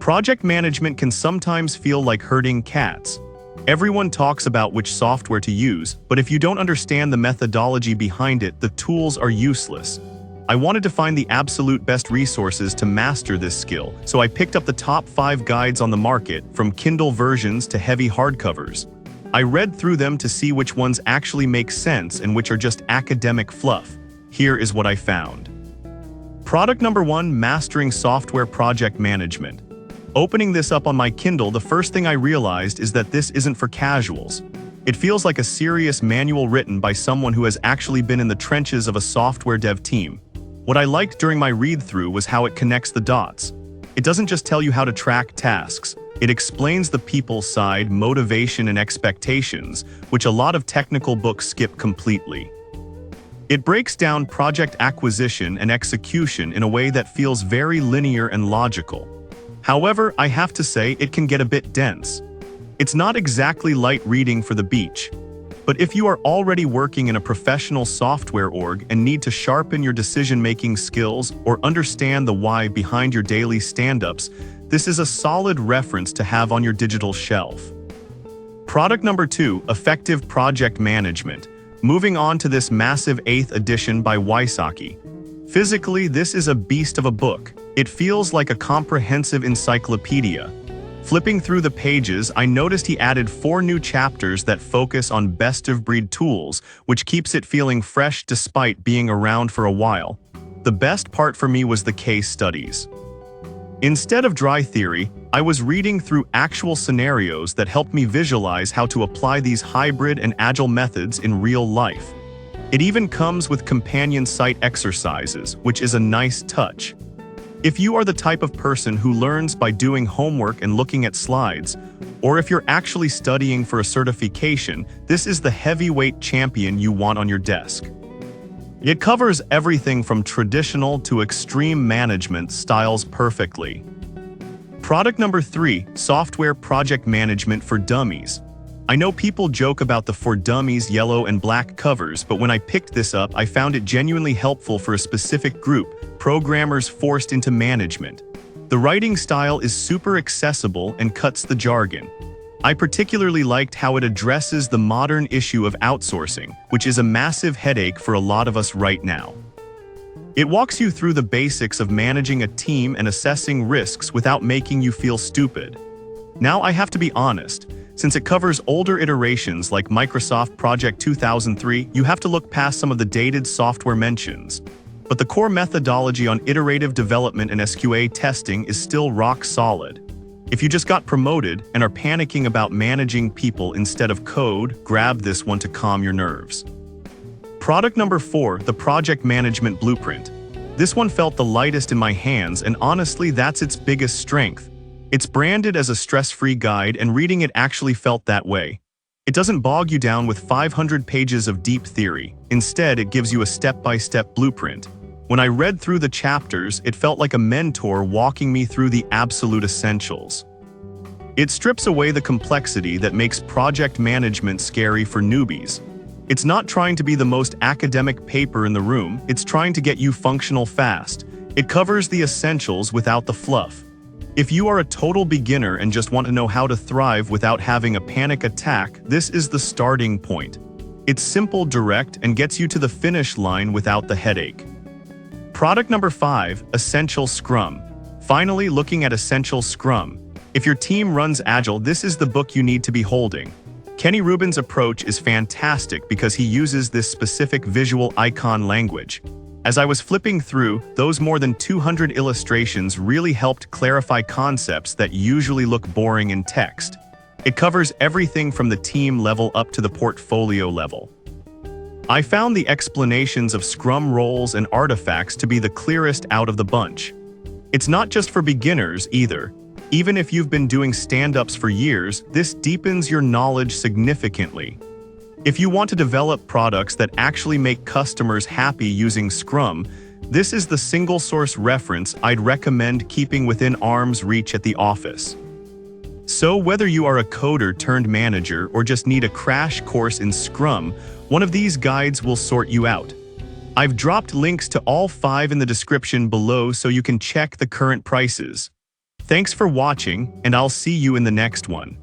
Project management can sometimes feel like herding cats. Everyone talks about which software to use, but if you don't understand the methodology behind it, the tools are useless. I wanted to find the absolute best resources to master this skill, so I picked up the top 5 guides on the market, from Kindle versions to heavy hardcovers. I read through them to see which ones actually make sense and which are just academic fluff. Here is what I found. Product number 1: Mastering Software Project Management. Opening this up on my Kindle, the first thing I realized is that this isn't for casuals. It feels like a serious manual written by someone who has actually been in the trenches of a software dev team. What I liked during my read-through was how it connects the dots. It doesn't just tell you how to track tasks, it explains the people side, motivation, and expectations, which a lot of technical books skip completely. It breaks down project acquisition and execution in a way that feels very linear and logical. However, I have to say it can get a bit dense. It's not exactly light reading for the beach. But if you are already working in a professional software org and need to sharpen your decision-making skills or understand the why behind your daily stand-ups, this is a solid reference to have on your digital shelf. Product number 2: Effective Project Management. Moving on to this massive 8th edition by Wysocki. Physically, this is a beast of a book. It feels like a comprehensive encyclopedia. Flipping through the pages, I noticed he added 4 new chapters that focus on best-of-breed tools, which keeps it feeling fresh despite being around for a while. The best part for me was the case studies. Instead of dry theory, I was reading through actual scenarios that helped me visualize how to apply these hybrid and agile methods in real life. It even comes with companion site exercises, which is a nice touch. If you are the type of person who learns by doing homework and looking at slides, or if you're actually studying for a certification, this is the heavyweight champion you want on your desk. It covers everything from traditional to extreme management styles perfectly. Product number 3: Software Project Management for Dummies. I know people joke about the For Dummies yellow and black covers, but when I picked this up, I found it genuinely helpful for a specific group: programmers forced into management. The writing style is super accessible and cuts the jargon. I particularly liked how it addresses the modern issue of outsourcing, which is a massive headache for a lot of us right now. It walks you through the basics of managing a team and assessing risks without making you feel stupid. Now I have to be honest, since it covers older iterations like Microsoft Project 2003, you have to look past some of the dated software mentions. But the core methodology on iterative development and SQA testing is still rock solid. If you just got promoted and are panicking about managing people instead of code, grab this one to calm your nerves. Product number 4: The Project Management Blueprint. This one felt the lightest in my hands, and honestly, that's its biggest strength. It's branded as a stress-free guide, and reading it actually felt that way. It doesn't bog you down with 500 pages of deep theory. Instead, it gives you a step-by-step blueprint. When I read through the chapters, it felt like a mentor walking me through the absolute essentials. It strips away the complexity that makes project management scary for newbies. It's not trying to be the most academic paper in the room, it's trying to get you functional fast. It covers the essentials without the fluff. If you are a total beginner and just want to know how to thrive without having a panic attack, this is the starting point. It's simple, direct, and gets you to the finish line without the headache. Product number 5: Essential Scrum. Finally, looking at Essential Scrum. If your team runs Agile, this is the book you need to be holding. Kenny Rubin's approach is fantastic because he uses this specific visual icon language. As I was flipping through, those more than 200 illustrations really helped clarify concepts that usually look boring in text. It covers everything from the team level up to the portfolio level. I found the explanations of Scrum roles and artifacts to be the clearest out of the bunch. It's not just for beginners either. Even if you've been doing stand-ups for years, this deepens your knowledge significantly. If you want to develop products that actually make customers happy using Scrum, this is the single source reference I'd recommend keeping within arm's reach at the office. So whether you are a coder turned manager or just need a crash course in Scrum, one of these guides will sort you out. I've dropped links to all 5 in the description below so you can check the current prices. Thanks for watching, and I'll see you in the next one.